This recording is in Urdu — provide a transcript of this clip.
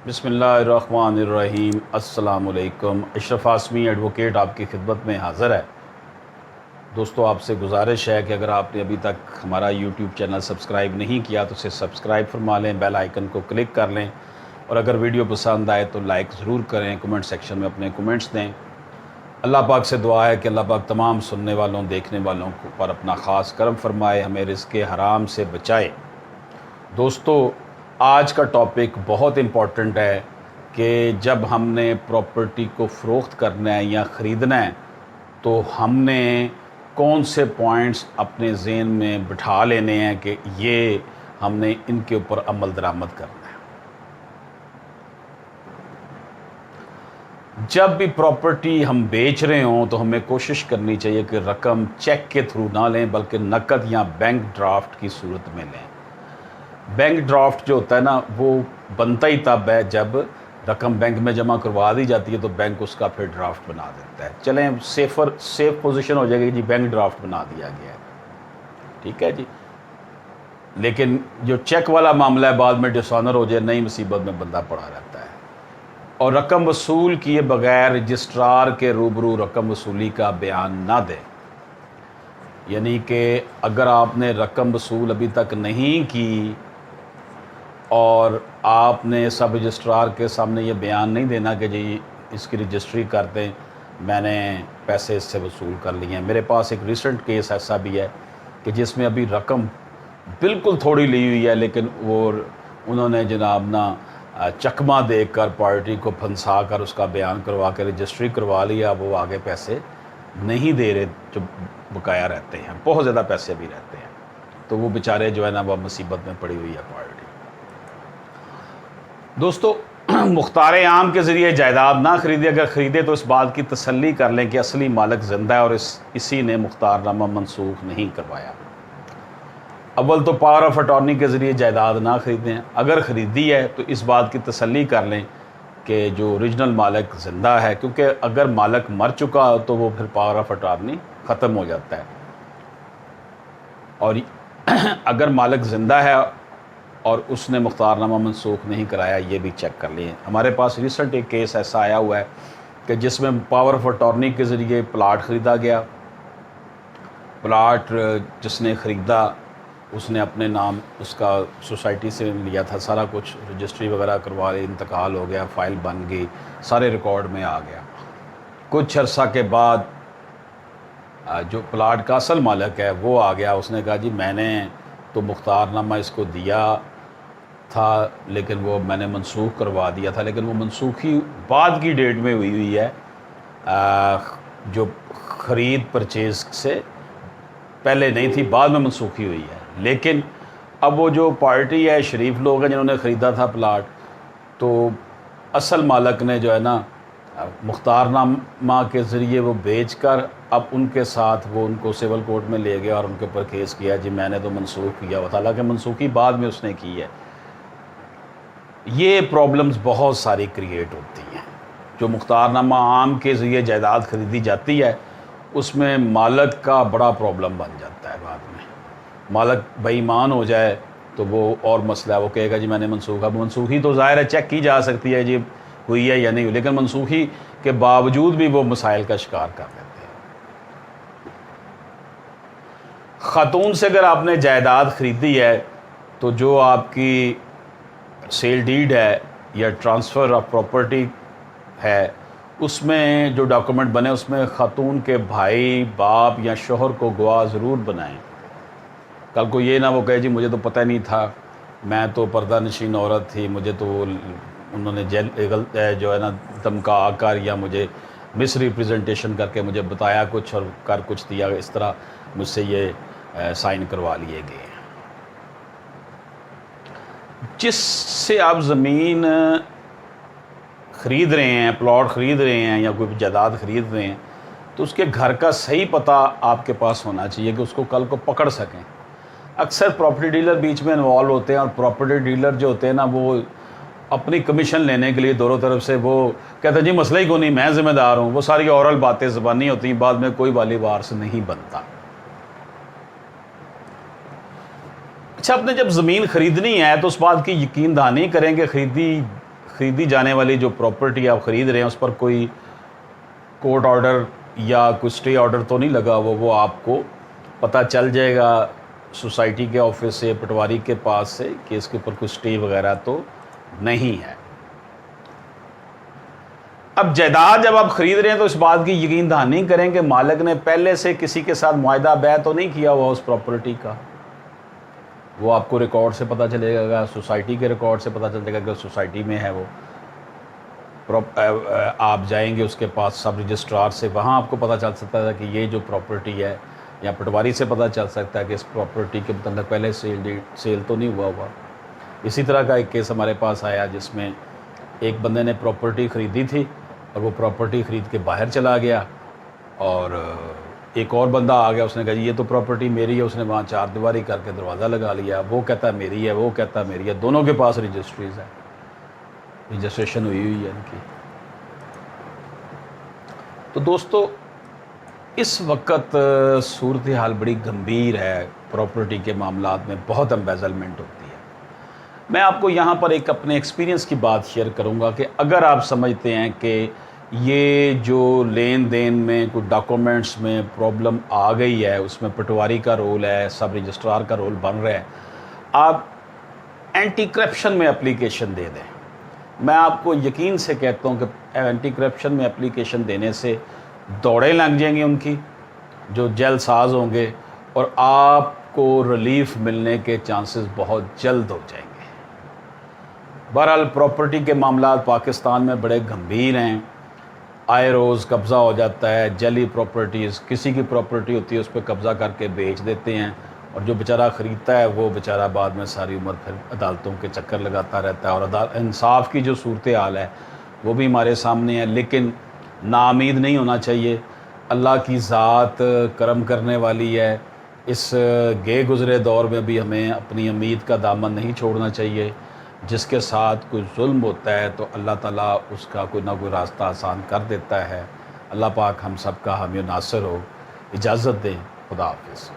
بسم اللہ الرحمن الرحیم۔ السلام علیکم۔ اشرف آسمی ایڈوکیٹ آپ کی خدمت میں حاضر ہے۔ دوستو، آپ سے گزارش ہے کہ اگر آپ نے ابھی تک ہمارا یوٹیوب چینل سبسکرائب نہیں کیا تو اسے سبسکرائب فرما لیں، بیل آئیکن کو کلک کر لیں، اور اگر ویڈیو پسند آئے تو لائک ضرور کریں، کمنٹ سیکشن میں اپنے کمنٹس دیں۔ اللہ پاک سے دعا ہے کہ اللہ پاک تمام سننے والوں دیکھنے والوں پر اپنا خاص کرم فرمائے، ہمیں رزق حرام سے بچائے۔ دوستو، آج کا ٹاپک بہت امپورٹنٹ ہے کہ جب ہم نے پراپرٹی کو فروخت کرنا ہے یا خریدنا ہے تو ہم نے کون سے پوائنٹس اپنے ذہن میں بٹھا لینے ہیں کہ یہ ہم نے ان کے اوپر عمل درآمد کرنا ہے۔ جب بھی پراپرٹی ہم بیچ رہے ہوں تو ہمیں کوشش کرنی چاہیے کہ رقم چیک کے تھرو نہ لیں بلکہ نقد یا بینک ڈرافٹ کی صورت میں لیں۔ بینک ڈرافٹ جو ہوتا ہے نا، وہ بنتا ہی تب ہے جب رقم بینک میں جمع کروا دی جاتی ہے تو بینک اس کا پھر ڈرافٹ بنا دیتا ہے۔ چلیں سیف پوزیشن ہو جائے گی جی، بینک ڈرافٹ بنا دیا گیا ہے، ٹھیک ہے جی۔ لیکن جو چیک والا معاملہ ہے بعد میں ڈسآنر ہو جائے، نئی مصیبت میں بندہ پڑا رہتا ہے۔ اور رقم وصول کیے بغیر رجسٹرار کے روبرو رقم وصولی کا بیان نہ دیں، یعنی کہ اگر آپ نے رقم وصول ابھی تک نہیں کی اور آپ نے سب رجسٹرار کے سامنے یہ بیان نہیں دینا کہ جی اس کی رجسٹری کر دیں، میں نے پیسے اس سے وصول کر لیے ہیں۔ میرے پاس ایک ریسنٹ کیس ایسا بھی ہے کہ جس میں ابھی رقم بالکل تھوڑی لی ہوئی ہے، لیکن وہ انہوں نے جناب نا چکمہ دے کر پارٹی کو پھنسا کر اس کا بیان کروا کے رجسٹری کروا لیا، وہ آگے پیسے نہیں دے رہے جو بقایا رہتے ہیں، بہت زیادہ پیسے بھی رہتے ہیں، تو وہ بیچارے جو ہے نا وہ مصیبت میں پڑی ہوئی ہے پارٹی۔ دوستو، مختار عام کے ذریعے جائیداد نہ خریدے، اگر خریدے تو اس بات کی تسلی کر لیں کہ اصلی مالک زندہ ہے اور اسی نے مختار نامہ منسوخ نہیں کروایا۔ اول تو پاور آف اٹارنی کے ذریعے جائیداد نہ خریدیں، اگر خریدی ہے تو اس بات کی تسلی کر لیں کہ جو اوریجنل مالک زندہ ہے، کیونکہ اگر مالک مر چکا ہو تو وہ پھر پاور آف اٹارنی ختم ہو جاتا ہے، اور اگر مالک زندہ ہے اور اس نے مختار نامہ منسوخ نہیں کرایا، یہ بھی چیک کر لیں۔ ہمارے پاس ریسنٹ ایک کیس ایسا آیا ہوا ہے کہ جس میں پاور آف اٹارنی کے ذریعے پلاٹ خریدا گیا۔ پلاٹ جس نے خریدا اس نے اپنے نام اس کا سوسائٹی سے لیا تھا، سارا کچھ رجسٹری وغیرہ کروا لی، انتقال ہو گیا، فائل بن گئی، سارے ریکارڈ میں آ گیا۔ کچھ عرصہ کے بعد جو پلاٹ کا اصل مالک ہے وہ آ گیا، اس نے کہا جی میں نے تو مختار نامہ اس کو دیا تھا لیکن وہ میں نے منسوخ کروا دیا تھا، لیکن وہ منسوخی بعد کی ڈیٹ میں ہوئی ہے، جو خرید پرچیز سے پہلے نہیں تھی، بعد میں منسوخی ہوئی ہے۔ لیکن اب وہ جو پارٹی ہے، شریف لوگ ہیں جنہوں نے خریدا تھا پلاٹ، تو اصل مالک نے جو ہے نا مختار نامہ کے ذریعے وہ بیچ کر اب ان کے ساتھ وہ ان کو سول کورٹ میں لے گیا اور ان کے اوپر کیس کیا جی میں نے تو منسوخ کیا ہوا تھا، حالانکہ منسوخی بعد میں اس نے کی ہے۔ یہ پرابلمز بہت ساری کریٹ ہوتی ہیں۔ جو مختار نامہ عام کے ذریعے جائیداد خریدی جاتی ہے اس میں مالک کا بڑا پرابلم بن جاتا ہے، بعد میں مالک بے ایمان ہو جائے تو وہ اور مسئلہ ہے، وہ کہے گا جی میں نے منسوخ، اب منسوخی تو ظاہر ہے چیک کی جا سکتی ہے جی ہوئی ہے یا نہیں ہوئی، لیکن منسوخی کے باوجود بھی وہ مسائل کا شکار کر دیتے ہیں۔ خاتون سے اگر آپ نے جائیداد خریدی ہے تو جو آپ کی سیل ڈیڈ ہے یا ٹرانسفر آف پراپرٹی ہے، اس میں جو ڈاکومنٹ بنے اس میں خاتون کے بھائی، باپ یا شوہر کو گواہ ضرور بنائیں۔ کل کو یہ نہ وہ کہے جی مجھے تو پتہ نہیں تھا، میں تو پردہ نشین عورت تھی، مجھے تو انہوں نے جو ہے نا دھمکا کر یا مجھے مس ریپریزنٹیشن کر کے مجھے بتایا کچھ اور کر کچھ دیا، اس طرح مجھ سے یہ سائن کروا لیے گئے۔ جس سے آپ زمین خرید رہے ہیں، پلاٹ خرید رہے ہیں یا کوئی جائیداد خرید رہے ہیں تو اس کے گھر کا صحیح پتہ آپ کے پاس ہونا چاہیے کہ اس کو کل کو پکڑ سکیں۔ اکثر پراپرٹی ڈیلر بیچ میں انوالو ہوتے ہیں، اور پراپرٹی ڈیلر جو ہوتے ہیں نا وہ اپنی کمیشن لینے کے لیے دونوں طرف سے وہ کہتے ہیں جی مسئلہ ہی کوئی نہیں، میں ذمہ دار ہوں، وہ ساری اورل باتیں زبانی ہوتی ہیں، بعد میں کوئی والی وارث نہیں بنتا۔ اچھا، آپ نے جب زمین خریدنی ہے تو اس بات کی یقین دہانی کریں کہ خریدی جانے والی جو پراپرٹی آپ خرید رہے ہیں اس پر کوئی کورٹ آرڈر یا کوئی اسٹے آرڈر تو نہیں لگا ہوا، وہ آپ کو پتہ چل جائے گا سوسائٹی کے آفس سے، پٹواری کے پاس سے، کہ اس کے اوپر کوئی اسٹے وغیرہ تو نہیں ہے۔ اب جائیداد جب آپ خرید رہے ہیں تو اس بات کی یقین دہانی کریں کہ مالک نے پہلے سے کسی کے ساتھ معاہدہ بیع تو نہیں کیا ہوا اس پراپرٹی کا۔ وہ آپ کو ریکارڈ سے پتہ چلے گا، سوسائٹی کے ریکارڈ سے پتہ چلے گا کہ سوسائٹی میں ہے وہ۔ آپ جائیں گے اس کے پاس سب رجسٹرار سے، وہاں آپ کو پتہ چل سکتا ہے کہ یہ جو پراپرٹی ہے، یا پٹواری سے پتہ چل سکتا ہے کہ اس پراپرٹی کے متعلق پہلے سیل تو نہیں ہوا۔ اسی طرح کا ایک کیس ہمارے پاس آیا جس میں ایک بندے نے پراپرٹی خریدی تھی اور وہ پراپرٹی خرید کے باہر چلا گیا، اور ایک اور بندہ آ گیا، اس نے کہا جی یہ تو پراپرٹی میری ہے، اس نے وہاں چار دیواری کر کے دروازہ لگا لیا، وہ کہتا ہے میری ہے، وہ کہتا ہے میری ہے، دونوں کے پاس رجسٹریز ہیں، رجسٹریشن ہوئی ہے ان کی۔ تو دوستو اس وقت صورتحال بڑی گمبھیر ہے، پراپرٹی کے معاملات میں بہت امبیزلمنٹ ہوتی ہے۔ میں آپ کو یہاں پر ایک اپنے ایکسپیرینس کی بات شیئر کروں گا کہ اگر آپ سمجھتے ہیں کہ یہ جو لین دین میں کوئی ڈاکومنٹس میں پرابلم آ گئی ہے، اس میں پٹواری کا رول ہے، سب رجسٹرار کا رول بن رہا ہے، آپ اینٹی کرپشن میں اپلیکیشن دے دیں۔ میں آپ کو یقین سے کہتا ہوں کہ اینٹی کرپشن میں اپلیکیشن دینے سے دوڑیں لگ جائیں گی ان کی، جو جیل ساز ہوں گے، اور آپ کو ریلیف ملنے کے چانسز بہت جلد ہو جائیں گے۔ بہرحال پراپرٹی کے معاملات پاکستان میں بڑے گمبھیر ہیں، آئے روز قبضہ ہو جاتا ہے، جعلی پراپرٹیز، کسی کی پراپرٹی ہوتی ہے اس پہ قبضہ کر کے بیچ دیتے ہیں، اور جو بیچارہ خریدتا ہے وہ بیچارہ بعد میں ساری عمر پھر عدالتوں کے چکر لگاتا رہتا ہے، اور انصاف کی جو صورتحال ہے وہ بھی ہمارے سامنے ہے۔ لیکن ناامید نہیں ہونا چاہیے، اللہ کی ذات کرم کرنے والی ہے، اس گئے گزرے دور میں بھی ہمیں اپنی امید کا دامن نہیں چھوڑنا چاہیے۔ جس کے ساتھ کوئی ظلم ہوتا ہے تو اللہ تعالیٰ اس کا کوئی نہ کوئی راستہ آسان کر دیتا ہے۔ اللہ پاک ہم سب کا حامی و ناصر ہو۔ اجازت دیں، خدا حافظ۔